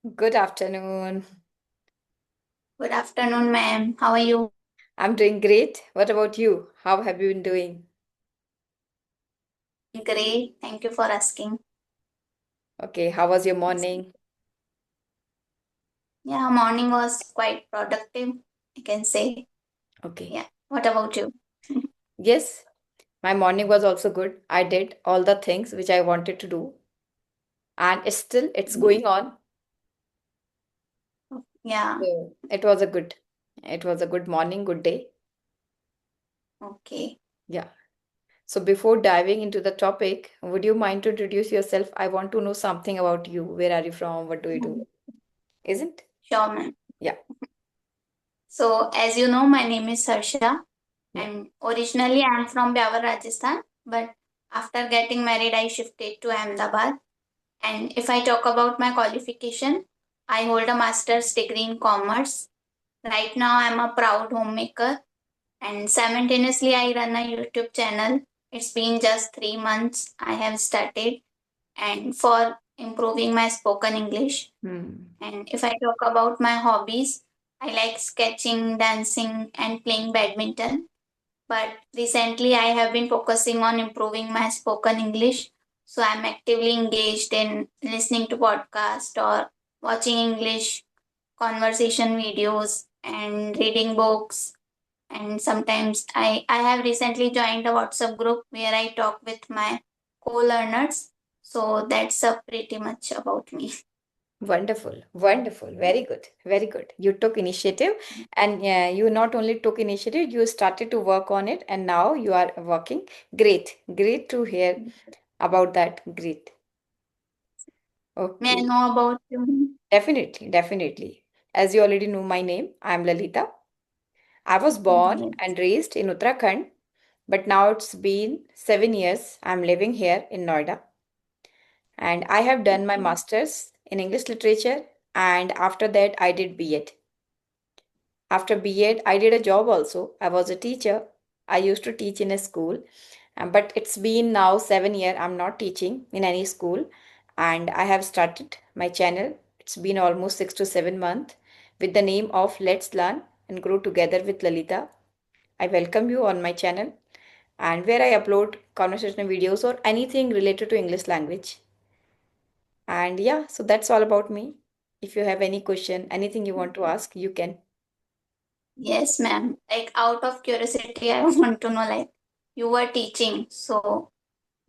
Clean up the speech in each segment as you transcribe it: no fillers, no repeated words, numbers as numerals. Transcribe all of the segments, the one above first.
Good afternoon. Good afternoon, ma'am. How are you? I'm doing great. What about you? How have you been doing? Doing great. Thank you for asking. Okay, how was your morning? Yeah, morning was quite productive, I can say. Okay. Yeah. What about you? Yes, my morning was also good. I did all the things which I wanted to do, and it's going on. Yeah. So it was a good morning, good day. Okay. Yeah. So before diving into the topic, would you mind to introduce yourself? I want to know something about you. Where are you from? What do you do? Isn't? Sure, ma'am. Yeah. So, as you know, my name is Sarsha, Yeah. and originally I'm from Byawar, Rajasthan. But after getting married, I shifted to Ahmedabad. And if I talk about my qualification, I hold a master's degree in commerce. Right now, I'm a proud homemaker and simultaneously I run a YouTube channel. It's been just 3 months I have started and for improving my spoken English. Hmm. And if I talk about my hobbies, I like sketching, dancing, and playing badminton. But recently I have been focusing on improving my spoken English. So I'm actively engaged in listening to podcasts or watching English conversation videos and reading books, and sometimes I have recently joined a WhatsApp group where I talk with my co-learners. So that's pretty much about me. Wonderful, wonderful, very good, very good. You took initiative, and you not only took initiative, you started to work on it, and now you are working. Great, great to hear about that. Great. May I Okay, know about you? definitely, definitely. As you already know my name, I'm Lalita. I was born Yes. and raised in Uttarakhand, but now it's been 7 years. I'm living here in Noida, and I have done my Okay. master's in English literature, and after that, I did B.Ed. After B.Ed, I did a job also. I was a teacher. I used to teach in a school, but it's been now 7 years. I'm not teaching in any school, and I have started my channel. It's been almost 6 to 7 months with the name of Let's Learn and Grow Together with Lalita. I welcome you on my channel, and where I upload conversational videos or anything related to English language. And yeah, so that's all about me. If you have any question, anything you want to ask, you can. Yes, ma'am. Like out of curiosity, I want to know like you were teaching. So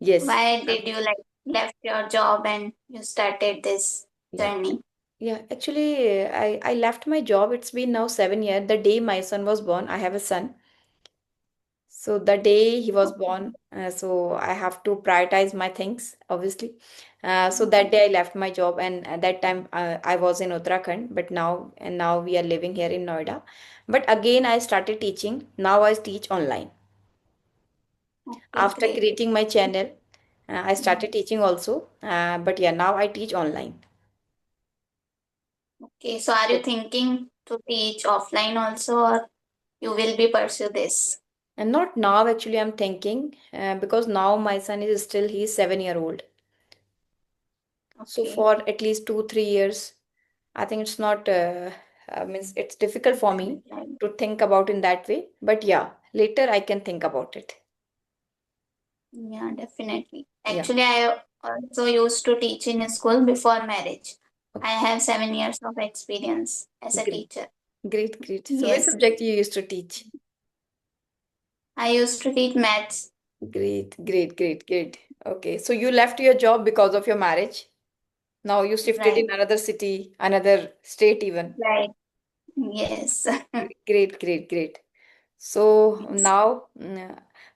Yes. why did you like left your job and you started this Yeah. journey? Yeah, actually, I left my job. It's been now 7 years. The day my son was born, I have a son. So the day he was born, so I have to prioritize my things, obviously. So that day I left my job, and at that time I was in Uttarakhand, but now we are living here in Noida. But again, I started teaching. Now I teach online. Okay, After great. creating my channel, I started teaching also. But yeah, now I teach online. Okay, so are you thinking to teach offline also, or you will be pursue this? And not now, actually, I'm thinking because now my son is still, he's 7 year old. So Okay. for at least 2, 3 years, I think it's not, means it's difficult for me Right. to think about in that way. But yeah, later I can think about it. Yeah, definitely. Yeah, Actually, I also used to teach in a school before marriage. I okay, have 7 years of experience as a great, teacher. great, great. So which Yes, subject you used to teach? I used to teach maths. Great, great, great, great. Okay, so you left your job because of your marriage. Now you shifted Right, in another city, another state even. right. Yes. Great, great, great. So Yes. now,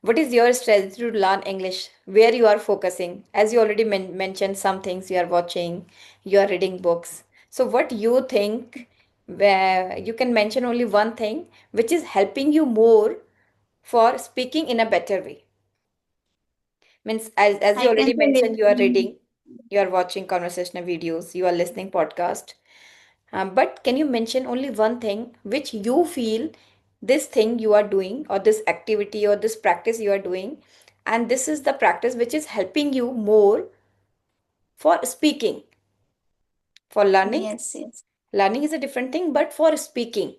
what is your strategy to learn English? Where you are focusing? As you already mentioned, some things you are watching, you are reading books. So what you think, where you can mention only one thing which is helping you more for speaking in a better way. Means as you I can already say mentioned, you are listening. reading, you are watching conversational videos, you are listening podcast. But can you mention only one thing which you feel this thing you are doing, or this activity, or this practice you are doing, and this is the practice which is helping you more for speaking, For learning, Yes, yes. learning is a different thing, but for speaking,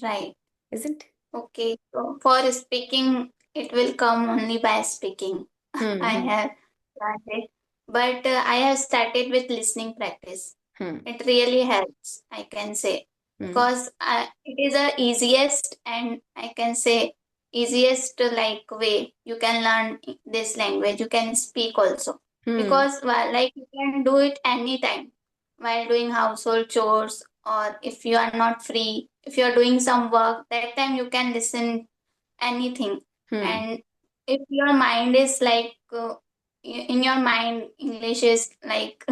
Right. isn't? Okay. So for speaking, it will come only by speaking. I Hmm, have learned it. But I have started with listening practice. hmm, It really helps, I can say, hmm, because it is the easiest and I can say easiest like way you can learn this language. You can speak also hmm, because like you can do it anytime while doing household chores, or if you are not free, if you are doing some work, that time you can listen anything. hmm, And if your mind is like in your mind English is like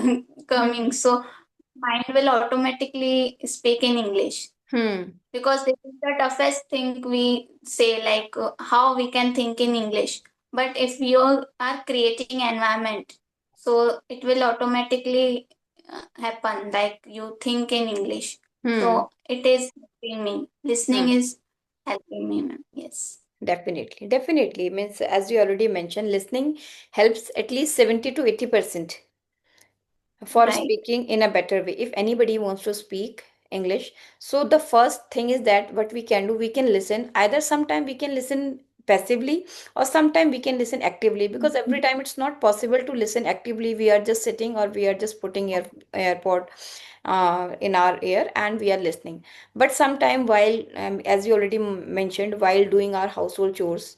coming, hmm, so mind will automatically speak in English, hmm, because this is the toughest thing we say, like how we can think in English. But if you are creating environment, so it will automatically happen, like you think in English. hmm, So it is helping me, listening hmm. is helping me, ma'am. Yes. Definitely, definitely. Means, as you already mentioned, listening helps at least 70 to 80% for Right. speaking in a better way. If anybody wants to speak English, so the first thing is that what we can do, we can listen. Either sometime we can listen passively or sometime we can listen actively, because every time it's not possible to listen actively. We are just sitting or we are just putting airpod in our ear and we are listening. But sometime while, as you already mentioned, while doing our household chores,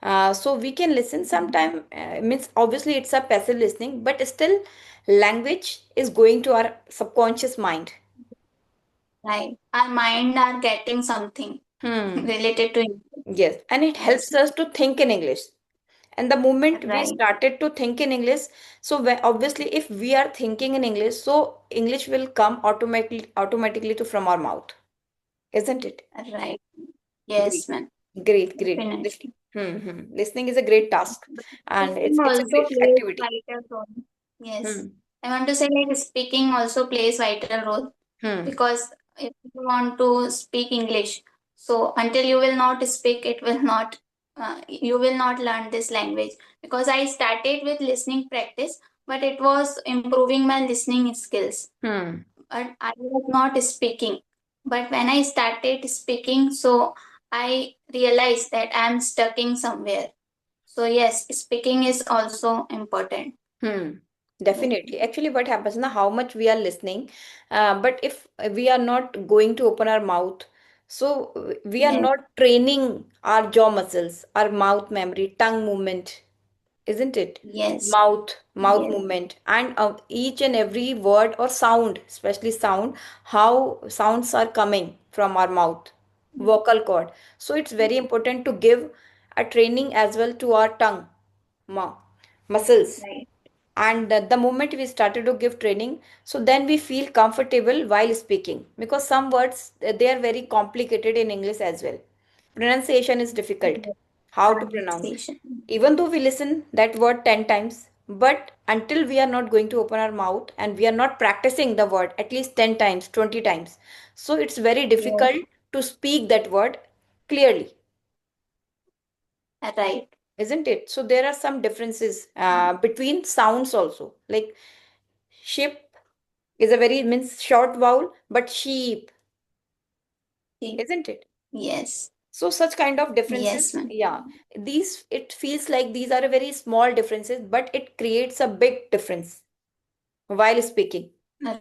so we can listen sometime. Means obviously it's a passive listening, but still language is going to our subconscious mind. Right. Our mind are getting something Hmm. related to English. Yes, and it Yes. helps us to think in English. And the moment we Right. started to think in English, so obviously if we are thinking in English, so English will come automatically to from our mouth, isn't it? Right. Great, Yes, ma'am. great, great. Definitely. Listening is a great task, and Speaking it's a also great plays activity. vital role. Yes. Hmm. I want to say like speaking also plays vital role, Hmm. because if you want to speak English, so until you will not speak, it will not, you will not learn this language. Because I started with listening practice, but it was improving my listening skills. Hmm. But I was not speaking. But when I started speaking, so I realized that I'm stuck in somewhere. So yes, speaking is also important. Hmm. Yes. Definitely. Actually, what happens now, how much we are listening, but if we are not going to open our mouth, so we are Yes. not training our jaw muscles, our mouth memory, tongue movement, isn't it? Yes. Mouth Yes. movement, and each and every word or sound, especially sound, how sounds are coming from our mouth, vocal cord. So it's very important to give a training as well to our tongue, ma muscles. Right. And the moment we started to give training, so then we feel comfortable while speaking, because some words they are very complicated in English as well. Pronunciation is difficult, Yes. how to pronounce, Pronunciation. even though we listen that word 10 times, but until we are not going to open our mouth and we are not practicing the word at least 10 times, 20 times, so it's very Yes. difficult to speak that word clearly, Right. isn't it? So there are some differences between sounds also, like ship is a very means short vowel, but sheep, Yes. isn't it? Yes. So such kind of Yes, differences, ma'am. yeah. These, it feels like these are a very small differences, but it creates a big difference while speaking, Uh,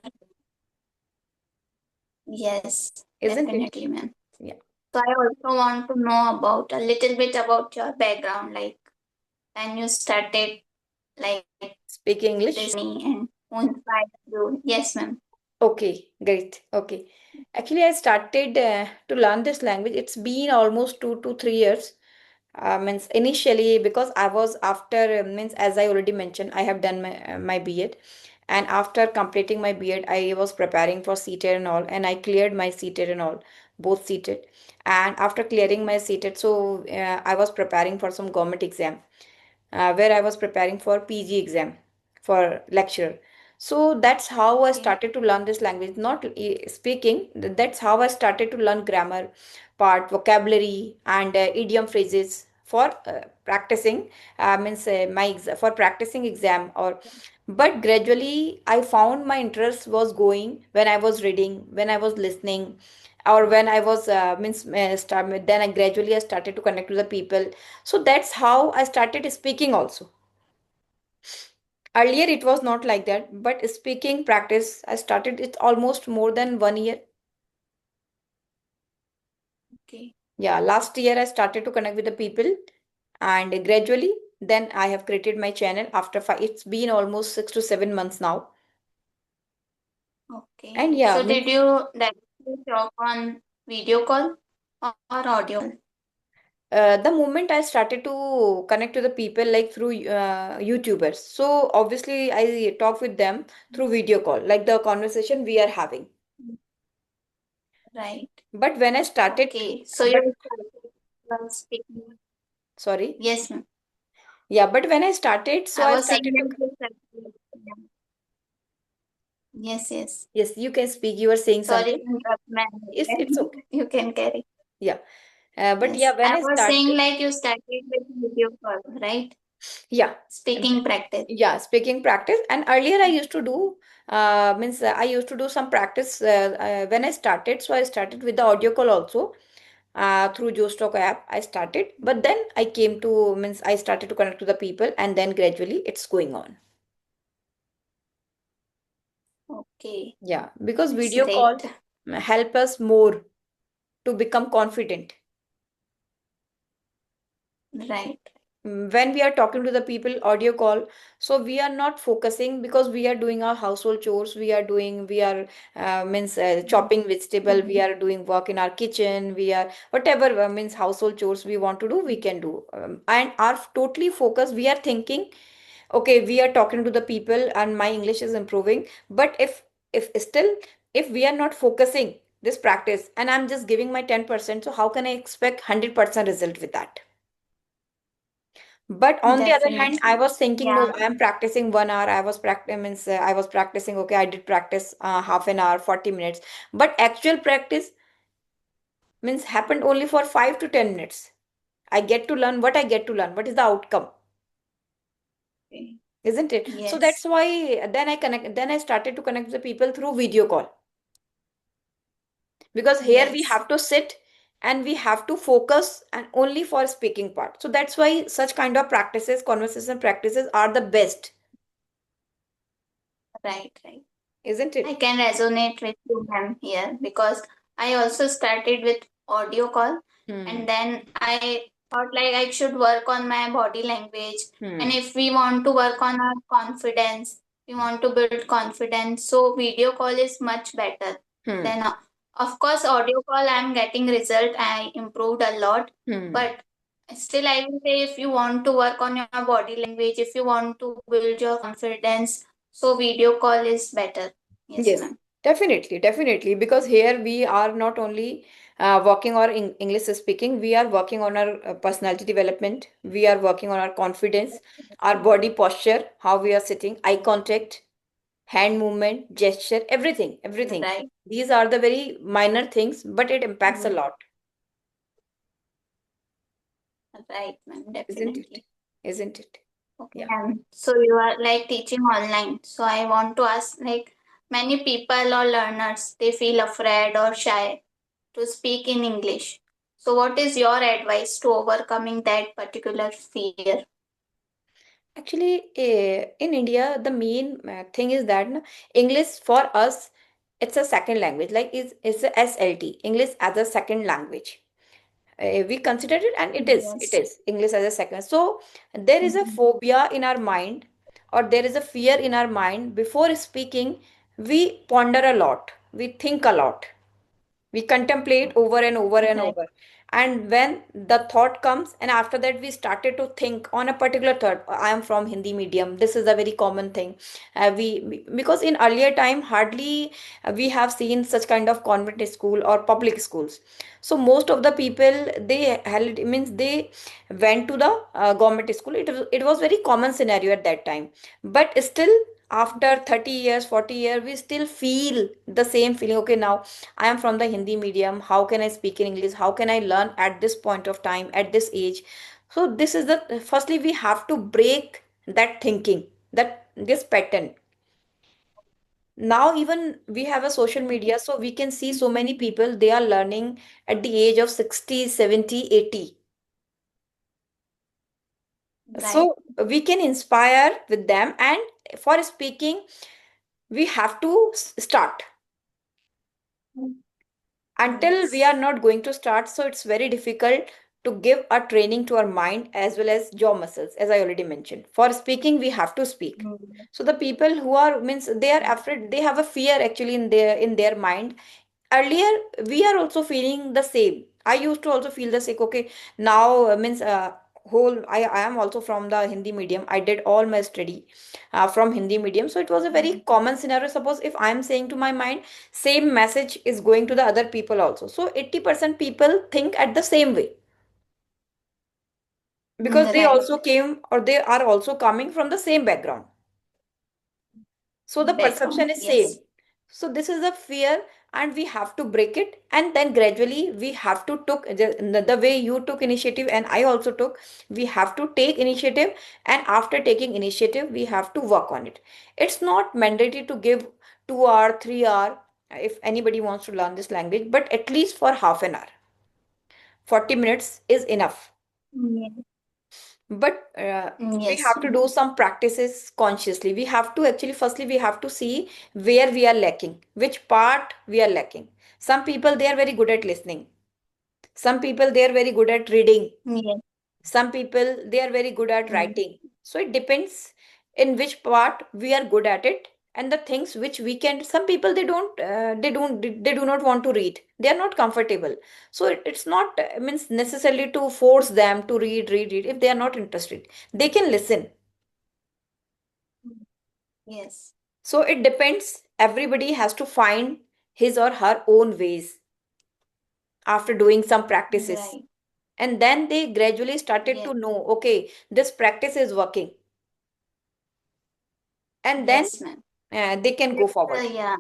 Yes, isn't it? definitely, ma'am. Yeah. So I also want to know about a little bit about your background, like when you started like Speak this English. journey and who inspired you. Yes, ma'am. Okay, great. Okay. Actually, I started to learn this language. It's been almost 2 to 3 years. Means initially, because I was after means, as I already mentioned, I have done my B.Ed, and after completing my B.Ed, I was preparing for CTET and all, and I cleared my CTET and all, both CTET. And after clearing my CTET, so I was preparing for some government exam, where I was preparing for PG exam for lecturer. So that's how I Okay. started to learn this language. Not speaking, that's how I started to learn grammar part, vocabulary, and idiom phrases for practicing. Means my for practicing exam or But gradually I found my interest was going when I was reading, when I was listening, or when I was then I gradually I started to connect to the people. So that's how I started speaking also. Earlier it was not like that, but speaking practice I started it almost more than 1 year. Okay. Yeah, last year I started to connect with the people, and gradually then I have created my channel after five. It's been almost 6 to 7 months now. And Okay. yeah, So did means you directly talk on video call or audio call? the moment I started to connect to the people like through YouTubers, so obviously I talk with them through video call, like the conversation we are having. Right. But when I started to, Okay. So but you started speaking. sorry, Yes, ma'am. yeah, but when I started, so I I was saying started to, that you started. Yeah. Yes, yes. yes, you can speak. You were saying Sorry something. to interrupt, ma'am. It's okay. You can carry. Yeah, but Yes. yeah, when I I was saying started, like you started with video call, right? yeah, Speaking practice. yeah, speaking practice. And earlier I used to do, I used to do some practice when I started. So I started with the audio call also through Jostock app. I started, but then I came to I started to connect to the people, and then gradually it's going on. Okay. Yeah, because It's video great. call help us more to become confident. Right. When we are talking to the people audio call, so we are not focusing because we are doing our household chores, we are chopping vegetable, we are doing work in our kitchen, we are whatever household chores we want to do, we can do, and our totally focus we are thinking, okay, we are talking to the people and my English is improving. But if still, if we are not focusing this practice and I'm just giving my 10%, so how can I expect 100% result with that? But on the other hand, I Definitely. was thinking, no, Yeah. I am practicing 1 hour. I was practicing. Okay, I did practice half an hour, 40 minutes. But actual practice means happened only for 5 to 10 minutes. I get to learn what I get to learn. What is the outcome? Okay. Isn't it? So Yes. that's why then I connect. Then I started to connect with the people through video call, because here we Yes. have to sit and we have to focus and only for speaking part. So that's why such kind of practices, conversation practices are the best, Right. Right. isn't I it? can resonate with you, ma'am, here because I also started with audio call Hmm. and then I thought like I should work on my body language. And Hmm. if we want to work on our confidence, we want to build confidence, so video call is much better Hmm. than of course audio call. I'm getting result. I improved a lot, Hmm. but still I will say if you want to work on your body language, if you want to build your confidence, so video call is better. Yes, Yes, ma'am. definitely, definitely. Because here we are not only working on English speaking, we are working on our personality development, we are working on our confidence, our body posture, how we are sitting, eye contact, hand movement, gesture, everything, everything. Right. These are the very minor things, but it impacts a Mm, lot, right, ma'am. isn't it? Definitely. Isn't it? Okay, Yeah. ma'am. So you are like teaching online. So I want to ask like many people or learners, they feel afraid or shy to speak in English. So what is your advice to overcoming that particular fear? Actually, in India, the main thing is that na, English for us, it's a second language. Like it's a SLT, English as a second language. We consider it, and it Yes. is English as a second. So there is a Mhm. phobia in our mind, or there is a fear in our mind. Before speaking, we ponder a lot, we think a lot, we contemplate over and over and Right. over. And when the thought comes, and after that we started to think on a particular thought. I am from Hindi medium, this is a very common thing. Because in earlier time hardly we have seen such kind of convent school or public schools. So most of the people, they held means they went to the government school. It was very common scenario at that time. But still, after 30 years, 40 years, we still feel the same feeling. Okay, now I am from the Hindi medium. How can I speak in English? How can I learn at this point of time, at this age? So this is the firstly we have to break that thinking, that this pattern. Now even we have a social media, so we can see so many people, they are learning at the age of 60, 70, 80. Right. So we can inspire with them, and for speaking, we have to start. Until we are Yes. not going to start, so it's very difficult to give a training to our mind as well as jaw muscles, as I already mentioned. For speaking, we have to speak. Mm. So the people who are, means they are afraid, they have a fear actually in their mind. Earlier we are also feeling the same. I used to also feel the same. Okay, now means whole I am also from the Hindi medium. I did all my study from Hindi medium, so it was a very common scenario. Suppose if I am saying to my mind, same message is going to the other people also, so 80% people think at the same way, because they Right. also came, or they are also coming from the same background. So the perception Background. is same. Yes. So this is a fear, and we have to break it. And then gradually we have to took the way you took initiative and I also took. We have to take initiative, and after taking initiative, we have to work on it. It's not mandatory to give 2 hour, 3 hour if anybody wants to learn this language, but at least for half an hour, 40 minutes is enough. Yes. But we Yes. have to do some practices consciously. We have to actually, firstly, we have to see where we are lacking, which part we are lacking. Some people, they are very good at listening. Some people, they are very good at reading. Yes. Some people, they are very good at Mm. writing. So it depends in which part we are good at it, and the things which we can. Some people, they do not want to read. They are not comfortable. So it's not means necessarily to force them to read. If they are not interested, they can listen. Yes. So it depends. Everybody has to find his or her own ways after doing some practices. Right. And then they gradually started Yes. to know, okay, this practice is working. And then Yes, ma'am. they can go forward. Yeah.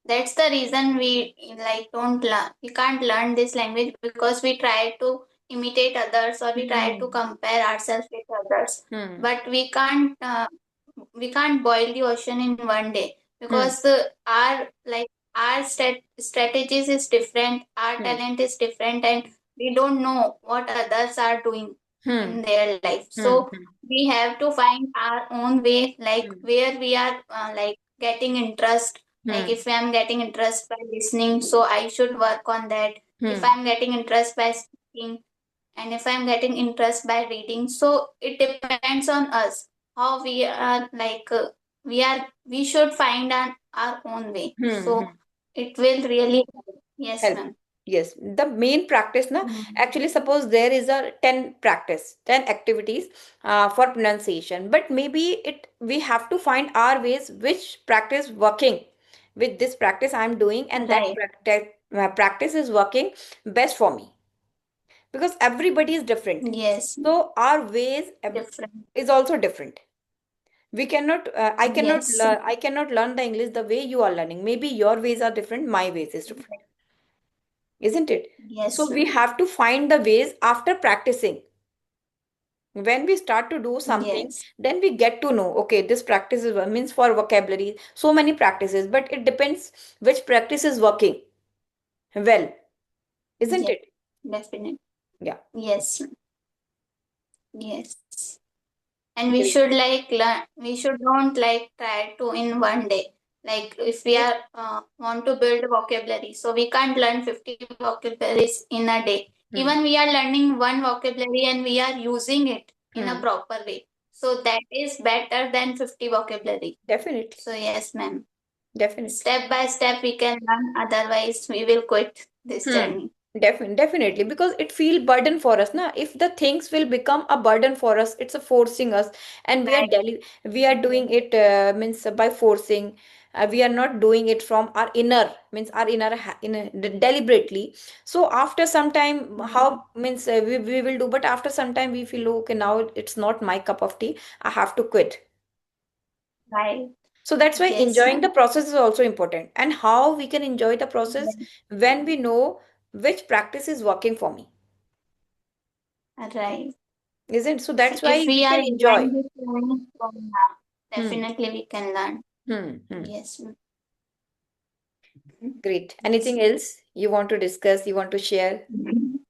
That's the reason we like don't learn. We can't learn this language because we try to imitate others or we try to Hmm. compare ourselves with others. Hmm. But we can't boil the ocean in one day Hmm. because our like our strategies is different, our Hmm. talent is different, and we don't know what others are doing Hmm. in their life. Hmm. So Hmm. we have to find our own way, like Hmm. where we are like getting interest. Like Hmm. if I'm getting interest by listening, so I should work on that. If Hmm. I'm getting interest by speaking, and if I'm getting interest by reading, so it depends on us how we are like we should find our own way. Hmm. So Hmm. it will really help. Yes, Help. ma'am. Yes. The main practice now, Mm. actually, suppose there is a 10 practice, 10 activities for pronunciation, but maybe it we have to find our ways which practice working with this practice I'm doing, and that Right. practice is working best for me, because everybody is different. Yes. So our ways Different. is also different. We cannot Yes. I cannot learn the English the way you are learning. Maybe your ways are different, my ways is different, isn't it? So Yes, we ma'am. have to find the ways after practicing. When we start to do something, Yes. then we get to know, okay, this practice is means for vocabulary, so many practices, but it depends which practice is working well, isn't Yes. it? Definitely. Yeah. Yes. Ma'am. Yes. And we Great. should like learn. We should don't like try to in one day. Like if we Yes. are want to build vocabulary, so we can't learn 50 vocabularies in a day. Hmm. Even we are learning one vocabulary and we are using it in a Hmm. proper way. So that is better than 50 vocabulary. Definitely. So yes, ma'am. Definitely. Step by step we can learn. Otherwise, we will quit this Hmm. journey. Definitely, because it feel burden for us, na. If the things will become a burden for us, it's a forcing us, and Right. we are doing it means by forcing. We are not doing it from our inner, means our inner deliberately. So after some time, how means we will do, but after some time we feel okay, now it's not my cup of tea. I have to quit. Right. So that's why Yes, enjoying the ma'am. process is also important. And how we can enjoy the process when we know which practice is working for me. Right. isn't? So that's why If we we are can enjoy. enjoying this learning, so yeah, Hmm. definitely we can learn. Hmm. Yes, ma'am. Great. Yes, Anything ma'am. else you want to discuss, you want to share? Mm,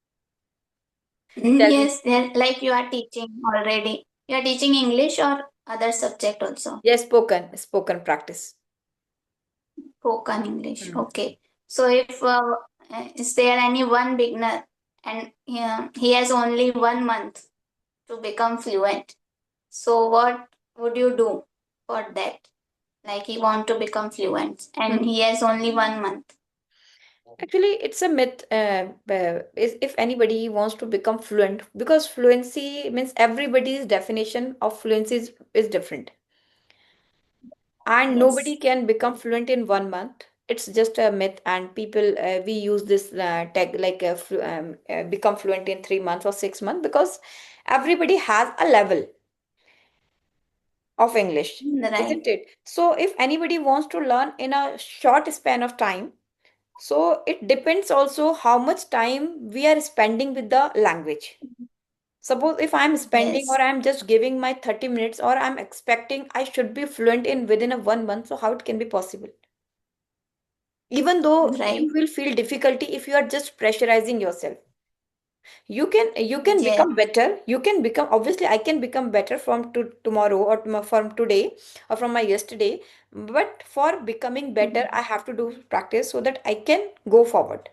Tell me. yes, like you are teaching already. You are teaching English or other subject also? Yes, spoken practice. Spoken English. Hmm. Okay. So if is there any one beginner and he has only 1 month to become fluent? So what would you do for that? Like he want to become fluent and Hmm. he has only 1 month. Actually, it's a myth. If anybody wants to become fluent, because fluency means everybody's definition of fluency is different, and nobody Yes. can become fluent in 1 month. It's just a myth, and people we use this tag like become fluent in 3 months or 6 months, because everybody has a level of English, Right. isn't it? So if anybody wants to learn in a short span of time, so it depends also how much time we are spending with the language. Suppose if I'm spending or Yes. I'm just giving my 30 minutes, or I'm expecting I should be fluent in within a 1 month, so how it can be possible? Even though you Right. will feel difficulty if you are just pressurizing yourself. You can Yes. become better. You can become, obviously I can become better from tomorrow, or from today, or from my yesterday. But for becoming better, I have to do practice so that I can go forward,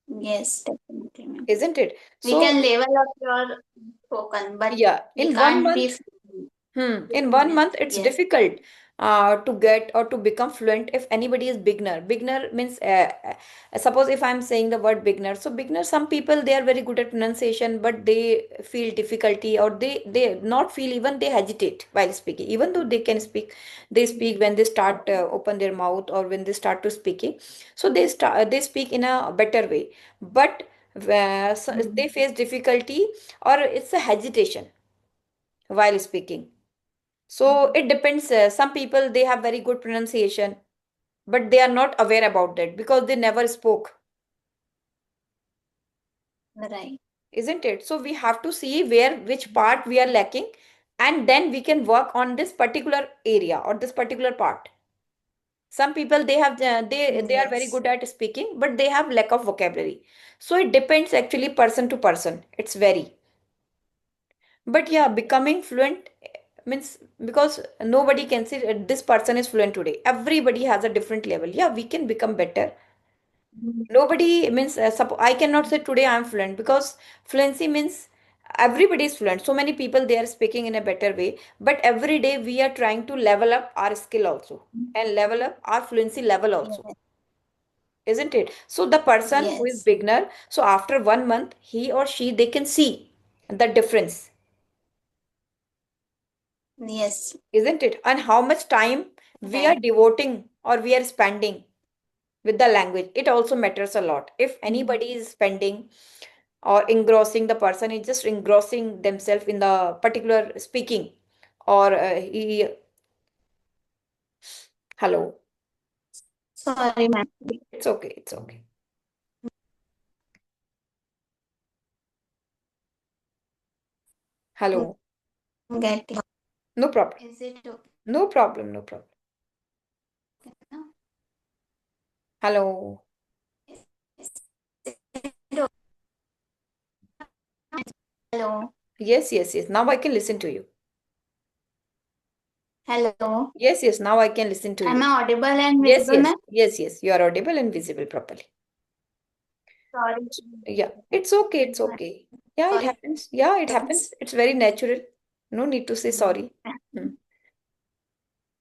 Yes, definitely, ma'am. isn't it? We So can level up your spoken, but yeah, we in one can't be month fluent In within one that. month, it's Yes. difficult to get or to become fluent if anybody is beginner. Beginner means, suppose if I'm saying the word beginner, so beginner, some people they are very good at pronunciation, but they feel difficulty, or they not feel, even they hesitate while speaking. Even though they can speak, they speak when they start open their mouth, or when they start to speaking. So they speak in a better way, but so they face difficulty, or it's a hesitation while speaking. So it depends. Some people they have very good pronunciation, but they are not aware about that because they never spoke, Right. isn't it? So we have to see where which part we are lacking, and then we can work on this particular area or this particular part. Some people they have they are very Yes. good at speaking, but they have lack of vocabulary. So it depends actually person to person. It's very. But yeah, becoming fluent means, because nobody can say this person is fluent today. Everybody has a different level. Yeah, we can become better. Nobody means, I cannot say today I am fluent, because fluency means everybody is fluent. So many people they are speaking in a better way. But every day we are trying to level up our skill also, and level up our fluency level also, Yes. isn't it? So the person who is Yes. beginner, so after 1 month, he or she they can see the difference, Yes. isn't it? And how much time we are Right. devoting or we are spending with the language. It also matters a lot. If anybody is spending or engrossing, the person is just engrossing themselves in the particular speaking, or hello, Sorry, ma'am. it's okay, it's okay. Hello, Getting. no problem, Is it okay no problem, no problem. now? Hello. Is it okay? Hello. Yes, yes, yes. Now I can listen to you. Hello. Yes, yes. Now I can listen to Am you. I audible and Yes, visible, yes, ma'am? yes, yes. You are audible and visible properly. Sorry. Yeah, it's okay, it's okay. Yeah, it Sorry. happens. Yeah, it happens. It's very natural. No need to say sorry. Hmm.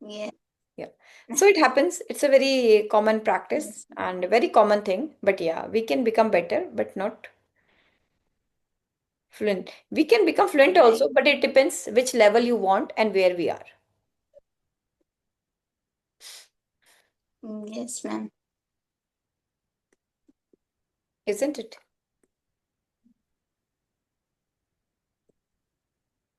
Yes. Yeah. So it happens. It's a very common practice and a very common thing. But yeah, we can become better, but not fluent. We can become fluent Right. also, but it depends which level you want and where we are, Yes, ma'am. isn't it?